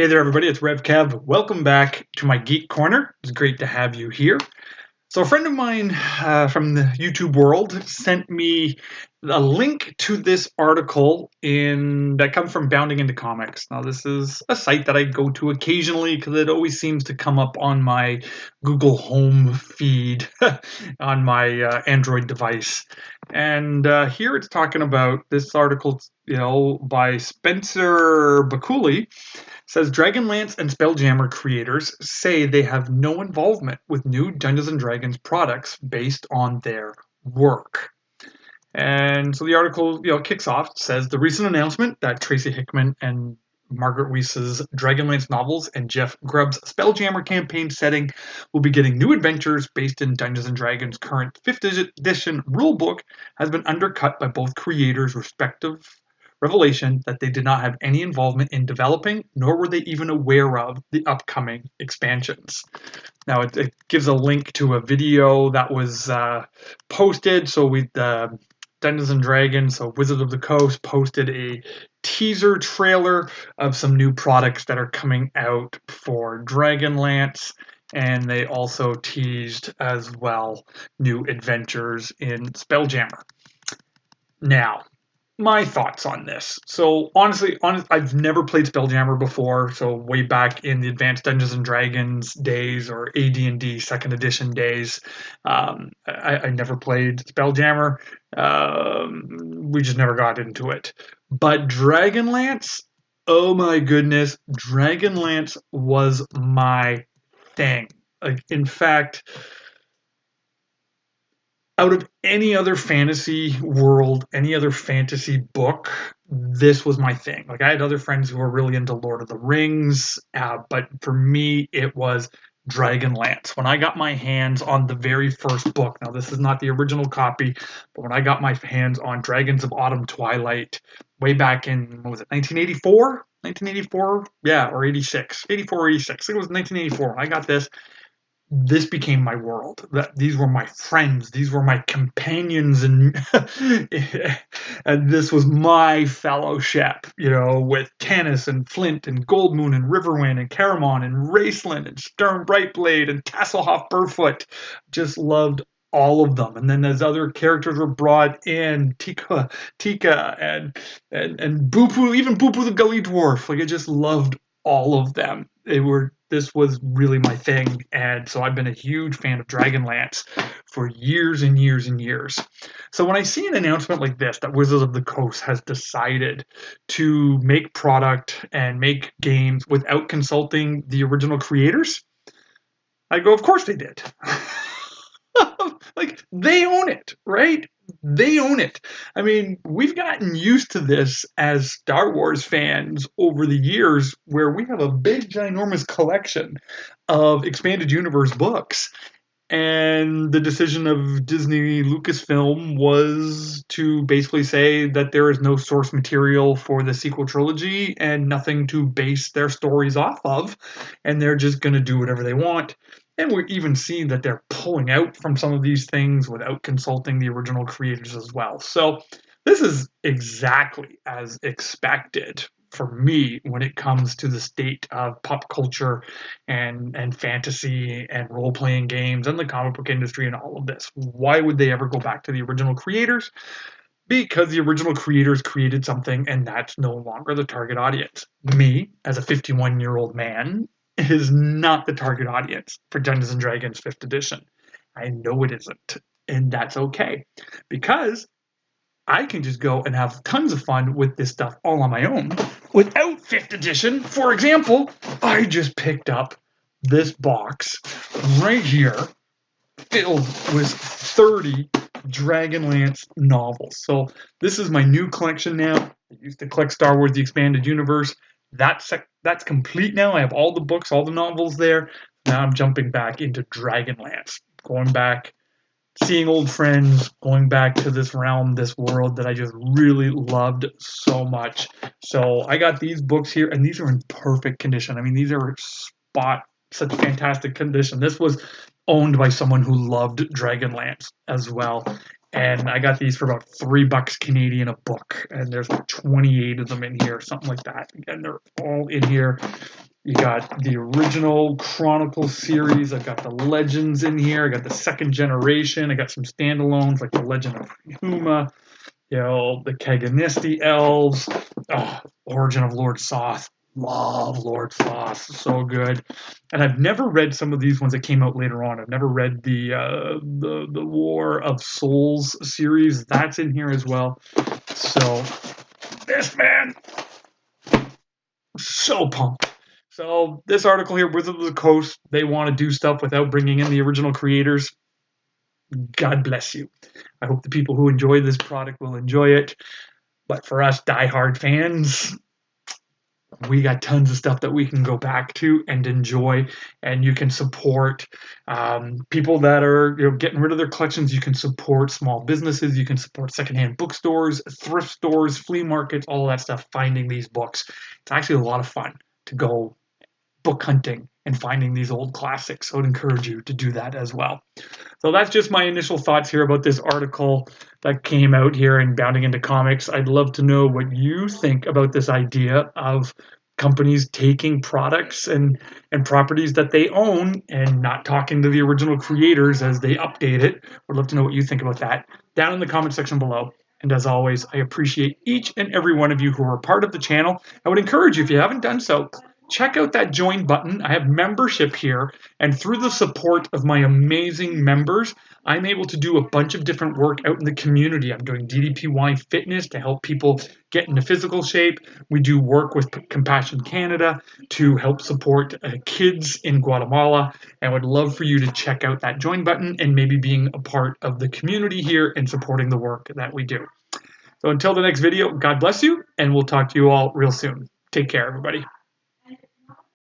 Hey there, everybody. It's Rev Kev. Welcome back to my Geek Corner. It's great to have you here. So, a friend of mine from the YouTube world sent me a link to this article that comes from Bounding Into Comics. Now, this is a site that I go to occasionally because it always seems to come up on my Google Home feed on my Android device. And here it's talking about this article, by Spencer Bakuli. Says Dragonlance and Spelljammer creators say they have no involvement with new Dungeons and Dragons products based on their work. And so the article, kicks off, says the recent announcement that Tracy Hickman and Margaret Weis's Dragonlance novels and Jeff Grubb's Spelljammer campaign setting will be getting new adventures based in Dungeons and Dragons' current 5th edition rulebook has been undercut by both creators' respective revelation that they did not have any involvement in developing, nor were they even aware of the upcoming expansions. Now, it gives a link to a video that was posted. So Dungeons and Dragons, so Wizards of the Coast, posted a teaser trailer of some new products that are coming out for Dragonlance. And they also teased as well new adventures in Spelljammer. Now, my thoughts on this. So honestly, I've never played Spelljammer before. So way back in the Advanced Dungeons and Dragons days or AD&D Second Edition days, I never played Spelljammer. We just never got into it. But Dragonlance, oh my goodness, Dragonlance was my thing. Like, in fact, out of any other fantasy world, any other fantasy book, this was my thing. Like, I had other friends who were really into Lord of the Rings, but for me, it was Dragonlance. When I got my hands on the very first book, now this is not the original copy, but when I got my hands on Dragons of Autumn Twilight, way back in, what was it, 1984? 1984? Yeah, or 86. 84 or 86. I think it was 1984 when I got this became my world. These were my friends. These were my companions, and and this was my fellowship. With Tanis and Flint and Goldmoon and Riverwind and Caramon and Raceland and Stern Brightblade and Tasselhoff Burfoot. Just loved all of them. And then as other characters were brought in, Tika and Boopoo, even Boopoo the Gully Dwarf. Like, I just loved all of them. This was really my thing, and so I've been a huge fan of Dragonlance for years and years and years. So when I see an announcement like this, that Wizards of the Coast has decided to make product and make games without consulting the original creators, I go, of course they did. Like, they own it, right? They own it. I mean, we've gotten used to this as Star Wars fans over the years, where we have a big, ginormous collection of expanded universe books. And the decision of Disney Lucasfilm was to basically say that there is no source material for the sequel trilogy and nothing to base their stories off of. And they're just going to do whatever they want. And we're even seeing that they're pulling out from some of these things without consulting the original creators as well. So this is exactly as expected for me when it comes to the state of pop culture and fantasy and role-playing games and the comic book industry and all of this. Why would they ever go back to the original creators? Because the original creators created something, and that's no longer the target audience. Me, as a 51-year-old man, is not the target audience for Dungeons and Dragons 5th edition. I know it isn't, and that's okay, because I can just go and have tons of fun with this stuff all on my own without 5th edition. For example, I just picked up this box right here filled with 30 Dragonlance novels. So this is my new collection now. I used to collect Star Wars The Expanded Universe. That's complete now. I have all the books, all the novels there. Now I'm jumping back into Dragonlance, going back, seeing old friends, going back to this realm, this world that I just really loved so much. So I got these books here, and these are in perfect condition. I mean, these are such fantastic condition. This was owned by someone who loved Dragonlance as well. And I got these for about $3 Canadian a book, and there's like 28 of them in here, something like that. And they're all in here. You got the original Chronicle series. I've got the Legends in here. I got the second generation. I got some standalones like the Legend of Huma, the Kaganisti Elves, Origin of Lord Soth. Love Lord Soth, so good. And I've never read some of these ones that came out later on. I've never read the War of Souls series. That's in here as well. So this man, so pumped. So this article here, Wizards of the Coast, they want to do stuff without bringing in the original creators. God bless you. I hope the people who enjoy this product will enjoy it. But for us diehard fans, we got tons of stuff that we can go back to and enjoy, and you can support people that are getting rid of their collections. You can support small businesses, you can support secondhand bookstores, thrift stores, flea markets, all of that stuff, finding these books. It's actually a lot of fun to go book hunting and finding these old classics, so I'd encourage you to do that as well. So that's just my initial thoughts here about this article that came out here in Bounding into Comics. I'd love to know what you think about this idea of companies taking products and properties that they own and not talking to the original creators as they update it. I'd love to know what you think about that down in the comment section below. And as always, I appreciate each and every one of you who are part of the channel. I would encourage you, if you haven't done so, check out that join button. I have membership here, and through the support of my amazing members, I'm able to do a bunch of different work out in the community. I'm doing DDPY fitness to help people get into physical shape. We do work with Compassion Canada to help support kids in Guatemala. And I would love for you to check out that join button and maybe being a part of the community here and supporting the work that we do. So until the next video, God bless you, and we'll talk to you all real soon. Take care, everybody.